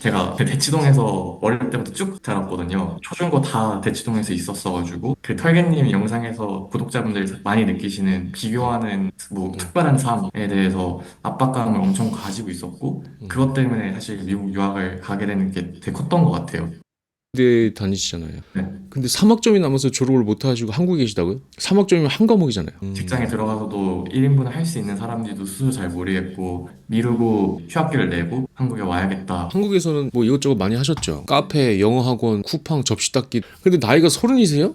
제가 그 대치동에서 어릴 때부터 쭉 자랐거든요. 초중고 다 대치동에서 있었어가지고 그 털개님 영상에서 구독자분들이 많이 느끼시는 음, 비교하는 뭐 음, 특별한 삶에 대해서 압박감을 엄청 가지고 있었고 음. 그것 때문에 사실 미국 유학을 가게 되는 게 되게 컸던 것 같아요. 군대 다니시잖아요. 네. 근데 3학점이 남아서 졸업을 못 하시고 한국에 계시다고요? 3학점이면 한 과목이잖아요. 직장에 들어가서도 1인분을 할 수 있는 사람들도 수도 잘 모르겠고 미루고 휴학비를 내고 한국에 와야겠다. 한국에서는 뭐 이것저것 많이 하셨죠. 카페, 영어 학원, 쿠팡, 접시 닦기. 근데 나이가 30이세요?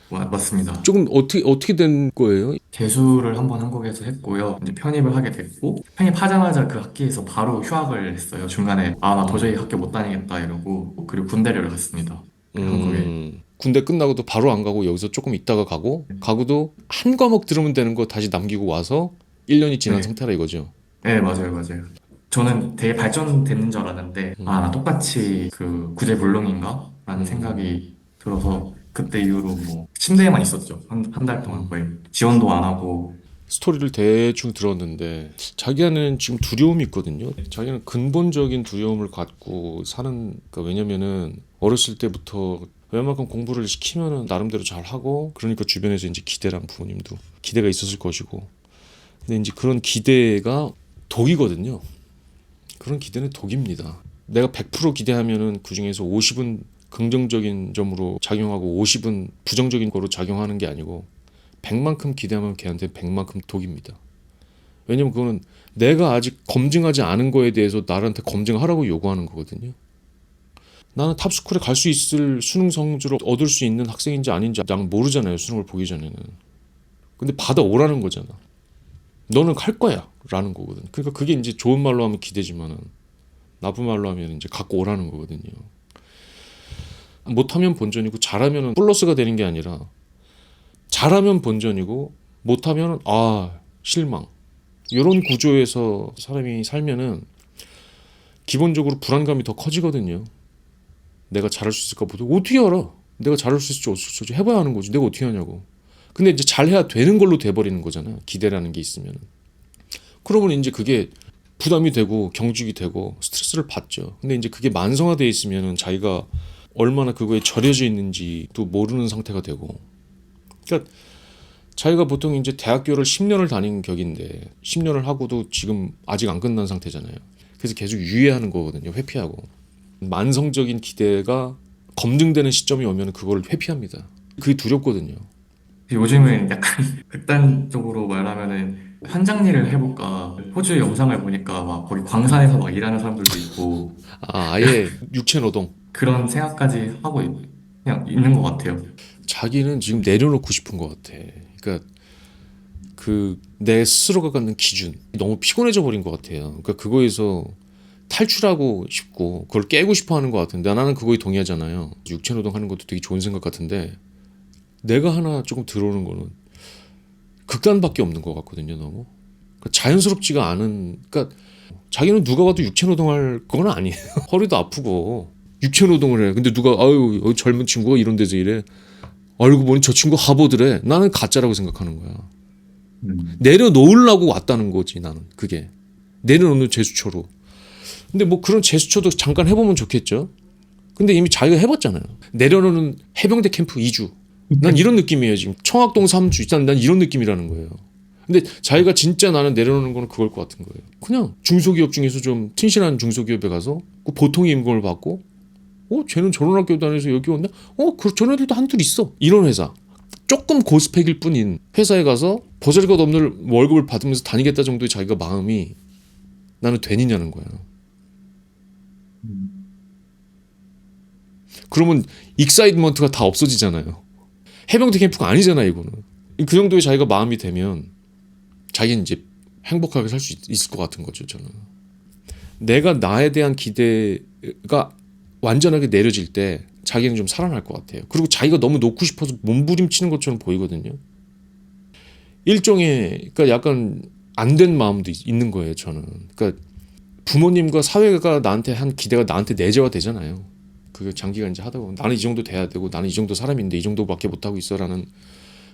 맞습니다. 조금 어떻게 된 거예요? 재수를 한번 한국에서 했고요. 이제 편입을 하게 됐고, 편입하자마자 그 학기에서 바로 휴학을 했어요. 중간에, 아, 나 도저히 학교 못 다니겠다 이러고, 그리고 군대를 갔습니다. 한국에. 군대 끝나고도 바로 안 가고 여기서 조금 있다가 가고도 한 과목 들으면 되는 거 다시 남기고 와서 1년이 지난 네. 상태라 이거죠. 네, 맞아요, 맞아요. 저는 되게 발전됐는 줄 알았는데, 아, 나 똑같이 그 구제불능인가? 라는 생각이 들어서, 그때 이후로 뭐, 침대에만 있었죠. 한 달 동안 거의. 지원도 안 하고, 스토리를 대충 들었는데 자기는 지금 두려움이 있거든요. 자기는 근본적인 두려움을 갖고 사는 그러니까 왜냐면은 어렸을 때부터 웬만큼 공부를 시키면은 나름대로 잘 하고 그러니까 주변에서 이제 기대랑 부모님도 기대가 있었을 것이고 근데 이제 그런 기대가 독이거든요. 그런 기대는 독입니다. 내가 100% 기대하면은 그 중에서 50은 긍정적인 점으로 작용하고 50은 부정적인 거로 작용하는 게 아니고 100만큼 기대하면 걔한테 100만큼 독입니다. 왜냐면 그거는 내가 아직 검증하지 않은 거에 대해서 나한테 검증하라고 요구하는 거거든요. 나는 탑스쿨에 갈 수 있을 수능 성적을 얻을 수 있는 학생인지 아닌지 난 모르잖아요. 수능을 보기 전에는. 근데 받아오라는 거잖아. 너는 갈 거야. 라는 거거든. 그러니까 그게 이제 좋은 말로 하면 기대지만은 나쁜 말로 하면 이제 갖고 오라는 거거든요. 못하면 본전이고 잘하면 플러스가 되는 게 아니라 잘하면 본전이고 못하면 실망. 이런 구조에서 사람이 살면은 기본적으로 불안감이 더 커지거든요. 내가 잘할 수 있을까 보다. 어떻게 알아? 내가 잘할 수 있을지 없을지 해봐야 하는 거지. 내가 어떻게 하냐고. 근데 이제 잘해야 되는 걸로 돼버리는 거잖아요. 기대라는 게 있으면. 그러면 이제 그게 부담이 되고 경직이 되고 스트레스를 받죠. 근데 이제 그게 만성화돼 있으면은 자기가 얼마나 그거에 절여져 있는지도 모르는 상태가 되고. 그러니까 자기가 보통 이제 대학교를 10년을 다닌 격인데 10년을 하고도 지금 아직 안 끝난 상태잖아요. 그래서 계속 유예하는 거거든요. 회피하고. 만성적인 기대가 검증되는 시점이 오면 그걸 회피합니다. 그게 두렵거든요. 요즘은 약간 극단적으로 말하면은 현장 일을 해볼까. 호주 영상을 보니까 막 거기 광산에서 막 일하는 사람들도 있고, 아예 육체 노동. 그런 생각까지 하고 그냥 있는 것 같아요. 자기는 지금 내려놓고 싶은 것 같아. 그러니까 그 내 스스로가 갖는 기준 너무 피곤해져 버린 것 같아요. 그러니까 그거에서 탈출하고 싶고 그걸 깨고 싶어 하는 것 같은데 나는 그거에 동의하잖아요. 육체 노동하는 것도 되게 좋은 생각 같은데 내가 하나 조금 들어오는 거는 극단밖에 없는 것 같거든요. 너무 그러니까 자연스럽지가 않은. 그러니까 자기는 누가 봐도 육체 노동할 건 아니에요. 허리도 아프고 육체 노동을 해. 근데 누가 아유 젊은 친구가 이런 데서 일해. 알고 보니 저 친구 하버드래. 나는 가짜라고 생각하는 거야. 음. 내려놓으려고 왔다는 거지 나는 그게. 내려놓는 제스처로. 근데 뭐 그런 제스처도 잠깐 해보면 좋겠죠. 근데 이미 자기가 해봤잖아요. 내려놓는 해병대 캠프 2주. 난 이런 느낌이에요 지금. 청학동 3주. 일단 난 이런 느낌이라는 거예요. 근데 자기가 진짜 나는 내려놓는 거는 그걸 것 같은 거예요. 그냥 중소기업 중에서 좀 튼실한 중소기업에 가서 그 보통의 임금을 받고 쟤는 저런 학교 다녀서 여기 왔나? 저런 애들도 한둘 있어. 이런 회사. 조금 고스펙일 뿐인 회사에 가서 보잘것 없는 월급을 받으면서 다니겠다 정도의 자기가 마음이 나는 되느냐는 거야. 음. 그러면 익사이트먼트가 다 없어지잖아요. 해병대 캠프가 아니잖아 이거는. 그 정도의 자기가 마음이 되면 자기는 이제 행복하게 살 수 있을 것 같은 거죠 저는. 내가 나에 대한 기대가 완전하게 내려질 때 자기는 좀 살아날 것 같아요. 그리고 자기가 너무 놓고 싶어서 몸부림치는 것처럼 보이거든요. 일종의 그러니까 약간 안 된 마음도 있는 거예요 저는. 그러니까 부모님과 사회가 나한테 한 기대가 나한테 내재화 되잖아요. 그 장기간 이제 하다 보면 나는 이 정도 돼야 되고 나는 이 정도 사람인데 이 정도밖에 못하고 있어라는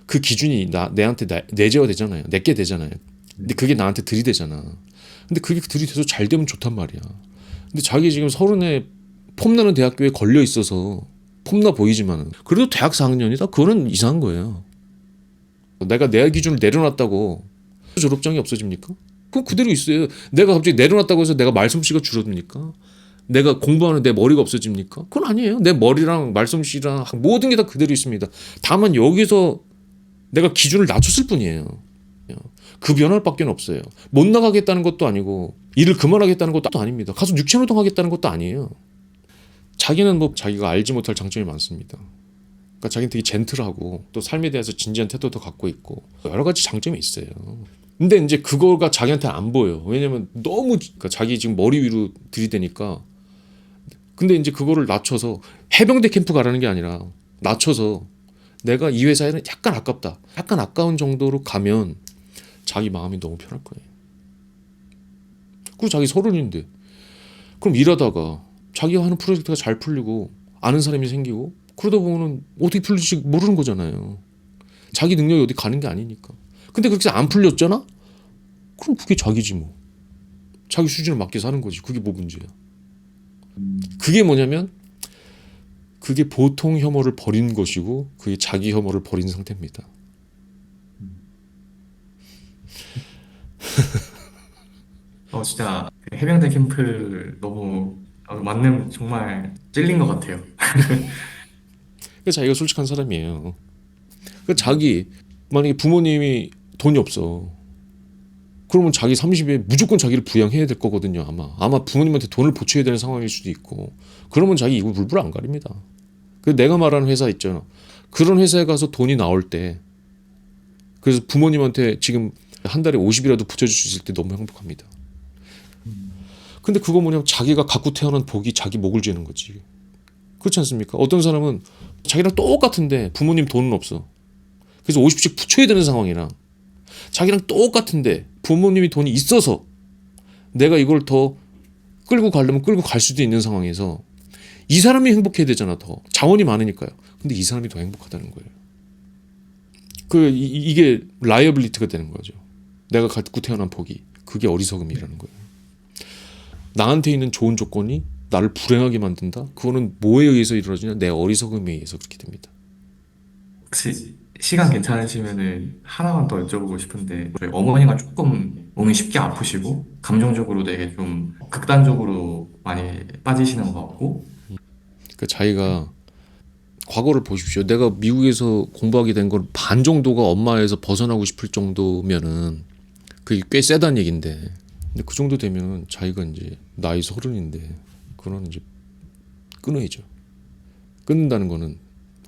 그 기준이 내한테 내재화 되잖아요. 내게 되잖아요. 근데 그게 나한테 들이대잖아. 근데 그게 들이대서 잘 되면 좋단 말이야. 근데 자기 지금 서른에 폼나는 대학교에 걸려 있어서 폼나 보이지만은 그래도 대학 4학년이다? 그거는 이상한 거예요. 내가 내 기준을 내려놨다고 졸업장이 없어집니까? 그럼 그대로 있어요. 내가 갑자기 내려놨다고 해서 내가 말솜씨가 줄어듭니까? 내가 공부하는 내 머리가 없어집니까? 그건 아니에요. 내 머리랑 말솜씨랑 모든 게 다 그대로 있습니다. 다만 여기서 내가 기준을 낮췄을 뿐이에요. 그 변화를 밖에 없어요. 못 나가겠다는 것도 아니고 일을 그만하겠다는 것도 아닙니다. 가서 육체노동 하겠다는 것도 아니에요. 자기는 뭐 자기가 알지 못할 장점이 많습니다. 그러니까 자기는 되게 젠틀하고 또 삶에 대해서 진지한 태도도 갖고 있고 여러 가지 장점이 있어요. 근데 이제 그거가 자기한테 안 보여. 왜냐면 너무 그러니까 자기 지금 머리 위로 들이대니까. 근데 이제 그거를 낮춰서 해병대 캠프 가라는 게 아니라 낮춰서 내가 이 회사에는 약간 아깝다. 약간 아까운 정도로 가면 자기 마음이 너무 편할 거예요. 그리고 자기 30인데 그럼 일하다가 자기가 하는 프로젝트가 잘 풀리고 아는 사람이 생기고 그러다 보면은 어떻게 풀릴지 모르는 거잖아요. 자기 능력이 어디 가는 게 아니니까. 근데 그렇게 안 풀렸잖아? 그럼 그게 자기지 뭐. 자기 수준을 맞게 사는 거지. 그게 뭐 문제야. 그게 뭐냐면 그게 보통 혐오를 버린 것이고 그게 자기 혐오를 버린 상태입니다. 진짜 그 해병대 캠프 너무 맞는 정말 찔린 것 같아요. 그러니까 자기가 솔직한 사람이에요. 그러니까 자기 만약에 부모님이 돈이 없어. 그러면 자기 30에 무조건 자기를 부양해야 될 거거든요. 아마 부모님한테 돈을 보채야 되는 상황일 수도 있고. 그러면 자기 이거 물불 안 가립니다. 그 내가 말하는 회사 있잖아. 그런 회사에 가서 돈이 나올 때 그래서 부모님한테 지금 한 달에 50이라도 붙여줄 수 있을 때 너무 행복합니다. 근데 그거 뭐냐면 자기가 갖고 태어난 복이 자기 목을 죄는 거지. 그렇지 않습니까? 어떤 사람은 자기랑 똑같은데 부모님 돈은 없어. 그래서 50씩 붙여야 되는 상황이랑 자기랑 똑같은데 부모님이 돈이 있어서 내가 이걸 더 끌고 가려면 끌고 갈 수도 있는 상황에서 이 사람이 행복해야 되잖아. 더 자원이 많으니까요. 근데 이 사람이 더 행복하다는 거예요. 이게 라이어빌리티가 되는 거죠. 내가 갖고 태어난 복이 그게 어리석음이라는 거예요. 나한테 있는 좋은 조건이 나를 불행하게 만든다? 그거는 뭐에 의해서 이루어지냐? 내 어리석음에 의해서 그렇게 됩니다. 혹시 시간 괜찮으시면은 하나만 더 여쭤보고 싶은데 저희 어머니가 조금 몸이 쉽게 아프시고 감정적으로 되게 좀 극단적으로 많이 빠지시는 것 같고 그러니까 자기가 과거를 보십시오. 내가 미국에서 공부하게 된 건 반 정도가 엄마에서 벗어나고 싶을 정도면은 그게 꽤 세단 얘긴데 근데 그 정도 되면은 자기가 이제 나이 30인데 그거는 이제 끊어야죠. 끊는다는 거는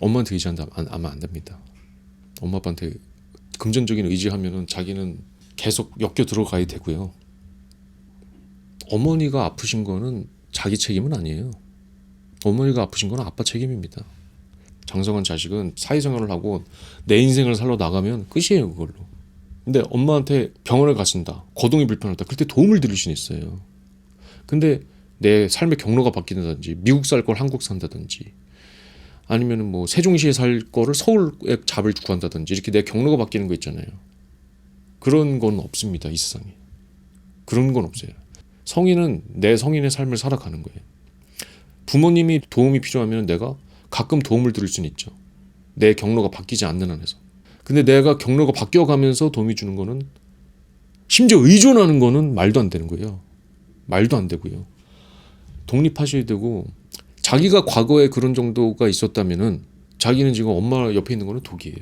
엄마한테 의지한다 아마 안 됩니다. 엄마 아빠한테 금전적인 의지하면은 자기는 계속 엮여 들어가야 되고요. 어머니가 아프신 거는 자기 책임은 아니에요. 어머니가 아프신 건 아빠 책임입니다. 장성한 자식은 사회생활을 하고 내 인생을 살러 나가면 끝이에요 그걸로. 근데 엄마한테 병원을 가신다. 거동이 불편하다. 그럴 때 도움을 드릴 수는 있어요. 근데 내 삶의 경로가 바뀐다든지 미국 살 걸 한국 산다든지 아니면은 뭐 세종시에 살 거를 서울에 잡을 구한다든지 이렇게 내 경로가 바뀌는 거 있잖아요. 그런 건 없습니다. 이 세상에. 그런 건 없어요. 성인은 내 성인의 삶을 살아가는 거예요. 부모님이 도움이 필요하면 내가 가끔 도움을 드릴 수는 있죠. 내 경로가 바뀌지 않는 한에서. 근데 내가 경로가 바뀌어가면서 도움이 주는 거는 심지어 의존하는 거는 말도 안 되는 거예요. 말도 안 되고요. 독립하셔야 되고 자기가 과거에 그런 정도가 있었다면은 자기는 지금 엄마 옆에 있는 거는 독이에요.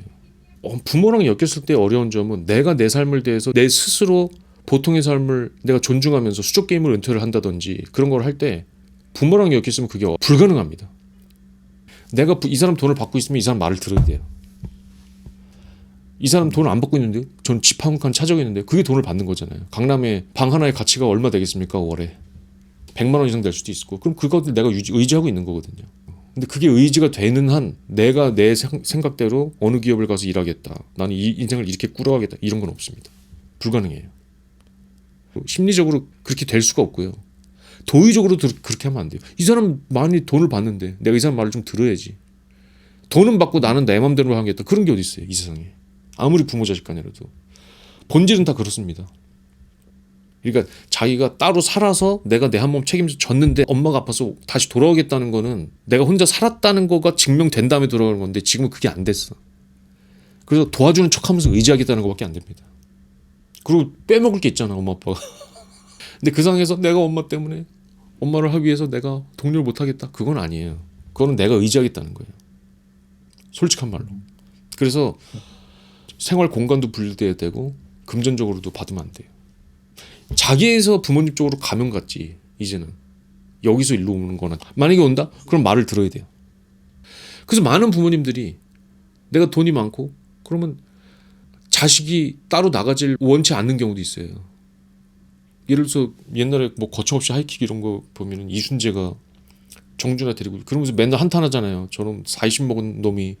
부모랑 엮였을 때 어려운 점은 내가 내 삶을 대해서 내 스스로 보통의 삶을 내가 존중하면서 수족 게임을 은퇴를 한다든지 그런 걸 할 때 부모랑 엮였으면 그게 불가능합니다. 내가 이 사람 돈을 받고 있으면 이 사람 말을 들어야 돼요. 이 사람 돈을 안 받고 있는데 전 집 한 칸 차지하겠는데 그게 돈을 받는 거잖아요. 강남에 방 하나의 가치가 얼마 되겠습니까 월에 100만 원 이상 될 수도 있고 그럼 그것을 내가 의지하고 있는 거거든요. 근데 그게 의지가 되는 한 내가 내 생각대로 어느 기업을 가서 일하겠다. 나는 이 인생을 이렇게 꾸려가겠다. 이런 건 없습니다. 불가능해요. 심리적으로 그렇게 될 수가 없고요. 도의적으로 그렇게 하면 안 돼요. 이 사람 많이 돈을 받는데 내가 이 사람 말을 좀 들어야지. 돈은 받고 나는 내 맘대로 하겠다. 그런 게 어디 있어요. 이 세상에. 아무리 부모 자식 간이라도. 본질은 다 그렇습니다. 그러니까 자기가 따로 살아서 내가 내 한 몸 책임져 졌는데 엄마가 아파서 다시 돌아오겠다는 거는 내가 혼자 살았다는 거가 증명된 다음에 돌아오는 건데 지금은 그게 안 됐어. 그래서 도와주는 척하면서 의지하겠다는 것밖에 안 됩니다. 그리고 빼먹을 게 있잖아, 엄마 아빠가. 근데 그 상황에서 내가 엄마 때문에 엄마를 하기 위해서 내가 독려를 못하겠다. 그건 아니에요. 그거는 내가 의지하겠다는 거예요. 솔직한 말로. 그래서 생활 공간도 분리돼야 되고 금전적으로도 받으면 안 돼요. 자기에서 부모님 쪽으로 가면 갔지. 이제는 여기서 일로 오는 거나 만약에 온다? 그럼 말을 들어야 돼요. 그래서 많은 부모님들이 내가 돈이 많고 그러면 자식이 따로 나가질 원치 않는 경우도 있어요. 예를 들어서 옛날에 뭐 거침없이 하이킥 이런 거 보면은 이순재가 정준하 데리고 그러면서 맨날 한탄하잖아요. 저는 40 먹은 놈이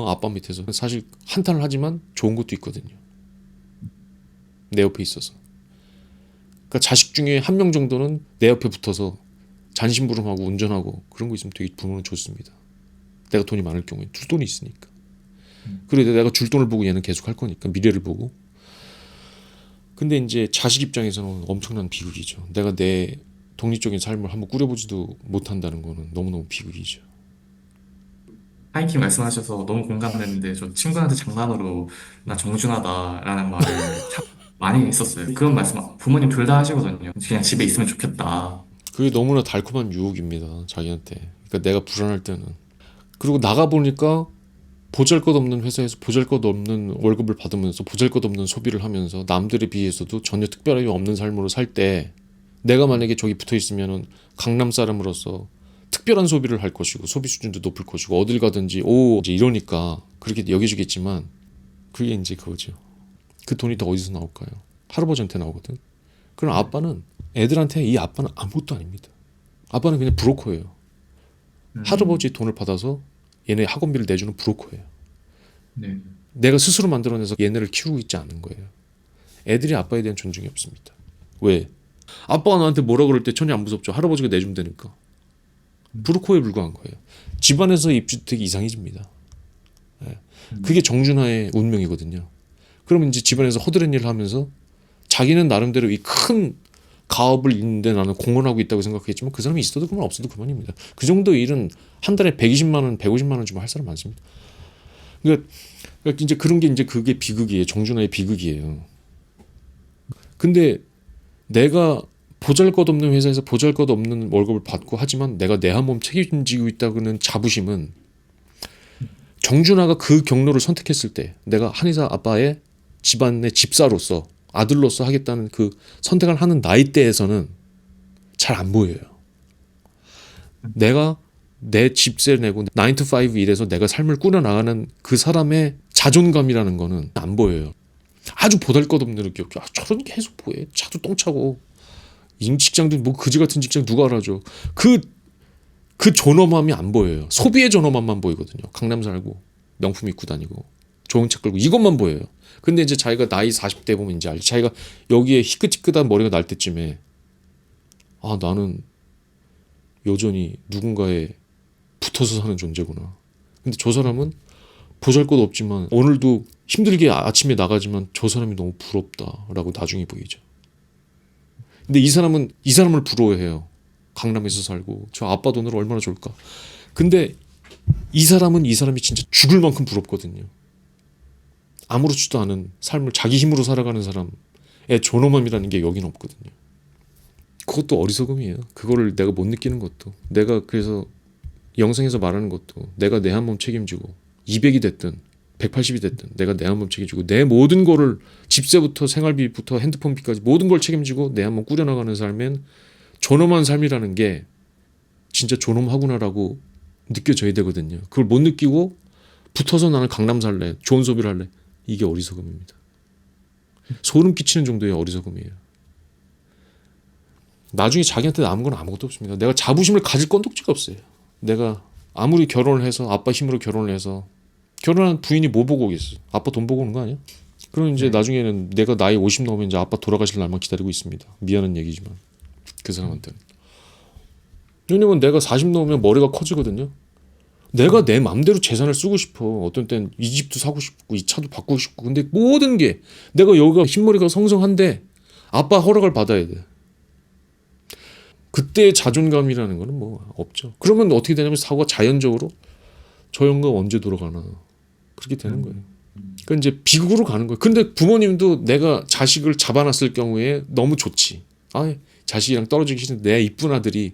아빠 밑에서 사실 한탄을 하지만 좋은 것도 있거든요. 내 옆에 있어서. 그러니까 자식 중에 한 명 정도는 내 옆에 붙어서 잔심부름하고 운전하고 그런 거 있으면 되게 부모는 좋습니다. 내가 돈이 많을 경우에 줄 돈이 있으니까. 그리고 내가 줄 돈을 보고 얘는 계속 할 거니까 미래를 보고. 근데 이제 자식 입장에서는 엄청난 비극이죠. 내가 내 독립적인 삶을 한번 꾸려보지도 못한다는 거는 너무너무 비극이죠. 하이킹 말씀하셔서 너무 공감되는데 저 친구한테 장난으로 나 정준하다라는 말을 참 많이 했었어요. 그런 말씀 부모님 둘 다 하시거든요. 그냥 집에 있으면 좋겠다. 그게 너무나 달콤한 유혹입니다. 자기한테. 그러니까 내가 불안할 때는. 그리고 나가보니까 보잘것없는 회사에서 보잘것없는 월급을 받으면서 보잘것없는 소비를 하면서 남들에 비해서도 전혀 특별함이 없는 삶으로 살 때 내가 만약에 저기 붙어 있으면은 강남 사람으로서 특별한 소비를 할 것이고 소비 수준도 높을 것이고 어딜 가든지 이제 이러니까 그렇게 여겨주겠지만 그게 이제 그거죠. 그 돈이 더 어디서 나올까요? 할아버지한테 나오거든. 그럼 아빠는 애들한테 이 아빠는 아무것도 아닙니다. 아빠는 그냥 브로커예요. 할아버지 돈을 받아서 얘네 학원비를 내주는 브로커예요. 네. 내가 스스로 만들어내서 얘네를 키우고 있지 않은 거예요. 애들이 아빠에 대한 존중이 없습니다. 왜? 아빠가 나한테 뭐라 그럴 때 전혀 안 무섭죠. 할아버지가 내주면 되니까. 브로커에 불과한 거예요. 집안에서의 입주택이 이상해집니다. 예. 그게 정준하의 운명이거든요. 그러면 이제 집안에서 허드렛 일을 하면서 자기는 나름대로 이 큰 가업을 잇는데 나는 공헌하고 있다고 생각했지만 그 사람이 있어도 그만 없어도 그만입니다. 그 정도 일은 한 달에 120만 원, 150만 원 주면 할 사람 많습니다. 그러니까 이제 그런 게 이제 그게 비극이에요. 정준하의 비극이에요. 근데 내가 보잘것없는 회사에서 보잘것없는 월급을 받고 하지만 내가 내 한 몸 책임지고 있다고는 자부심은 정준하가 그 경로를 선택했을 때 내가 한의사 아빠의 집안의 집사로서 아들로서 하겠다는 그 선택을 하는 나이대에서는 잘 안 보여요. 내가 내 집세 내고 9 to 5 일해서 내가 삶을 꾸려나가는 그 사람의 자존감이라는 거는 안 보여요. 아주 보잘것없는 느낌. 저런 계속 뭐해. 차도 똥 차고 직장도 뭐 그지 같은 직장 누가 알아줘. 그 존엄함이 안 보여요. 소비의 존엄함만 보이거든요. 강남 살고 명품 입고 다니고 좋은 차 끌고 이것만 보여요. 근데 이제 자기가 나이 40대 보면 이제 알지. 자기가 여기에 희끗희끗한 머리가 날 때쯤에 나는 여전히 누군가에 붙어서 사는 존재구나. 근데 저 사람은 보잘것 없지만 오늘도 힘들게 아침에 나가지만 저 사람이 너무 부럽다라고 나중에 보이죠. 근데 이 사람을 부러워해요. 강남에서 살고 저 아빠 돈으로 얼마나 좋을까. 근데 이 사람이 진짜 죽을 만큼 부럽거든요. 아무렇지도 않은 삶을 자기 힘으로 살아가는 사람의 존엄함이라는 게 여긴 없거든요. 그것도 어리석음이에요. 그거를 내가 못 느끼는 것도. 내가 그래서 영상에서 말하는 것도 내가 내 한 몸 책임지고 200이 됐든 180이 됐든 내가 내 한 몸 책임지고 내 모든 거를 집세부터 생활비부터 핸드폰비까지 모든 걸 책임지고 내 한 몸 꾸려나가는 삶엔 존엄한 삶이라는 게 진짜 존엄하구나라고 느껴져야 되거든요. 그걸 못 느끼고 붙어서 나는 강남 살래, 좋은 소비를 할래. 이게 어리석음입니다. 소름 끼치는 정도의 어리석음이에요. 나중에 자기한테 남은 건 아무것도 없습니다. 내가 자부심을 가질 건덕지가 없어요. 내가 아무리 결혼을 해서 아빠 힘으로 결혼을 해서 결혼한 부인이 뭐 보고 오겠어? 아빠 돈 보고 오는 거 아니야? 그럼 이제 나중에는 내가 나이 50 넘으면 이제 아빠 돌아가실 날만 기다리고 있습니다. 미안한 얘기지만 그 사람한테는. 왜냐면 내가 40 넘으면 머리가 커지거든요. 내가 내 맘대로 재산을 쓰고 싶어. 어떤 땐 이 집도 사고 싶고 이 차도 바꾸고 싶고. 근데 모든 게 내가 여기가 흰머리가 성성한데 아빠 허락을 받아야 돼. 그때 자존감이라는 거는 뭐 없죠. 그러면 어떻게 되냐면 사고가 자연적으로 저 영감 언제 돌아가나 그렇게 되는 거예요. 그러니까 이제 비극으로 가는 거예요. 근데 부모님도 내가 자식을 잡아놨을 경우에 너무 좋지. 아, 자식이랑 떨어지기 싫은데 내 이쁜 아들이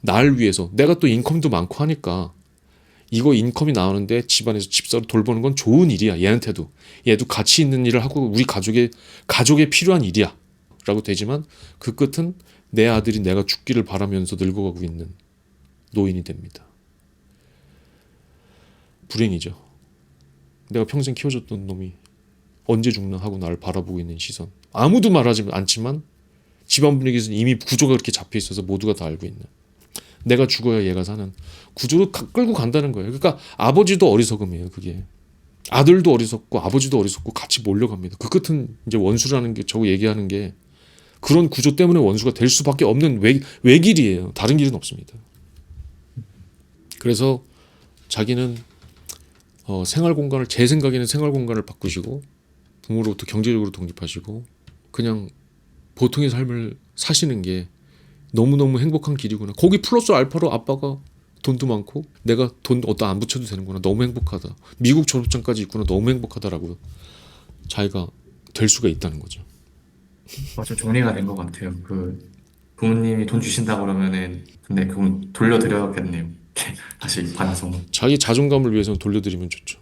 나를 위해서 내가 또 인컴도 많고 하니까 이거 인컴이 나오는데 집안에서 집사로 돌보는 건 좋은 일이야. 얘한테도. 얘도 가치 있는 일을 하고 우리 가족에 필요한 일이야. 라고 되지만 그 끝은 내 아들이 내가 죽기를 바라면서 늙어가고 있는 노인이 됩니다. 불행이죠. 내가 평생 키워줬던 놈이 언제 죽나 하고 나를 바라보고 있는 시선. 아무도 말하지 않지만 집안 분위기에서 이미 구조가 그렇게 잡혀 있어서 모두가 다 알고 있는. 내가 죽어야 얘가 사는 구조로 끌고 간다는 거예요. 그러니까 아버지도 어리석음이에요. 그게. 아들도 어리석고 아버지도 어리석고 같이 몰려갑니다. 그 끝은 이제 원수라는 게 저거 얘기하는 게 그런 구조 때문에 원수가 될 수밖에 없는 외길이에요. 다른 길은 없습니다. 그래서 자기는 생활 공간을 제 생각에는 생활 공간을 바꾸시고 부모로부터 경제적으로 독립하시고 그냥 보통의 삶을 사시는 게 너무너무 행복한 길이구나. 거기 플러스 알파로 아빠가 돈도 많고 내가 돈 어디다 안 붙여도 되는구나. 너무 행복하다. 미국 졸업장까지 있구나. 너무 행복하다라고 자기가 될 수가 있다는 거죠. 좀 정리가 된 것 같아요. 그 부모님이 돈 주신다 그러면은 근데 그건 돌려드려야겠네요. 다시 반성. 자기 자존감을 위해서는 돌려드리면 좋죠.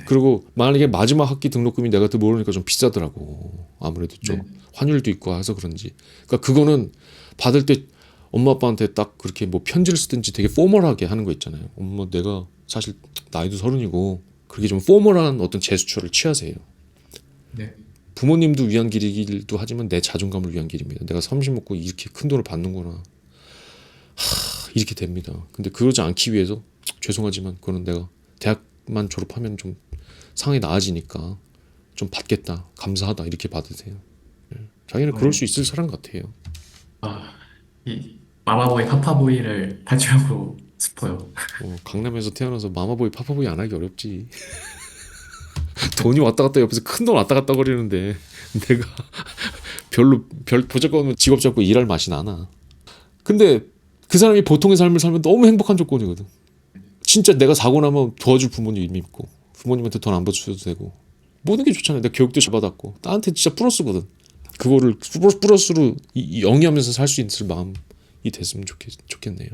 그리고 만약에 마지막 학기 등록금이 내가 또 모르니까 좀 비싸더라고. 아무래도 좀 네. 환율도 있고 해서 그런지. 그러니까 그거는 받을 때 엄마 아빠한테 딱 그렇게 뭐 편지를 쓰든지 되게 포멀하게 하는 거 있잖아요. 엄마 내가 사실 나이도 30이고 그렇게 좀 포멀한 어떤 제스처를 취하세요. 네. 부모님도 위한 길이기도 하지만 내 자존감을 위한 길입니다. 내가 30 먹고 이렇게 큰 돈을 받는구나. 이렇게 됩니다. 근데 그러지 않기 위해서 죄송하지만 그거는 내가 대학만 졸업하면 좀 상황이 나아지니까 좀 받겠다. 감사하다. 이렇게 받으세요. 자기는 그럴 수 있을 사람 같아요. 이 마마보이 파파보이를 탈출하고 싶어요. 강남에서 태어나서 마마보이 파파보이 안 하기 어렵지. 돈이 왔다 갔다 옆에서 큰 돈 왔다 갔다 거리는데 내가 별 보잘것없는 직업 잡고 일할 맛이 나나. 근데 그 사람이 보통의 삶을 살면 너무 행복한 조건이거든. 진짜 내가 사고 나면 도와줄 부모님 있고 부모님한테 돈 안 받쳐도 되고 모든 게 좋잖아요. 내가 교육도 잘 받았고 나한테 진짜 플러스거든. 그거를 플러스로 영위하면서 살 수 있을 마음이 됐으면 좋겠네요.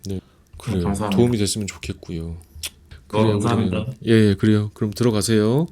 네, 그래요. 감사합니다. 도움이 됐으면 좋겠고요. 그래요. 감사합니다. 예, 그래요. 그럼 들어가세요.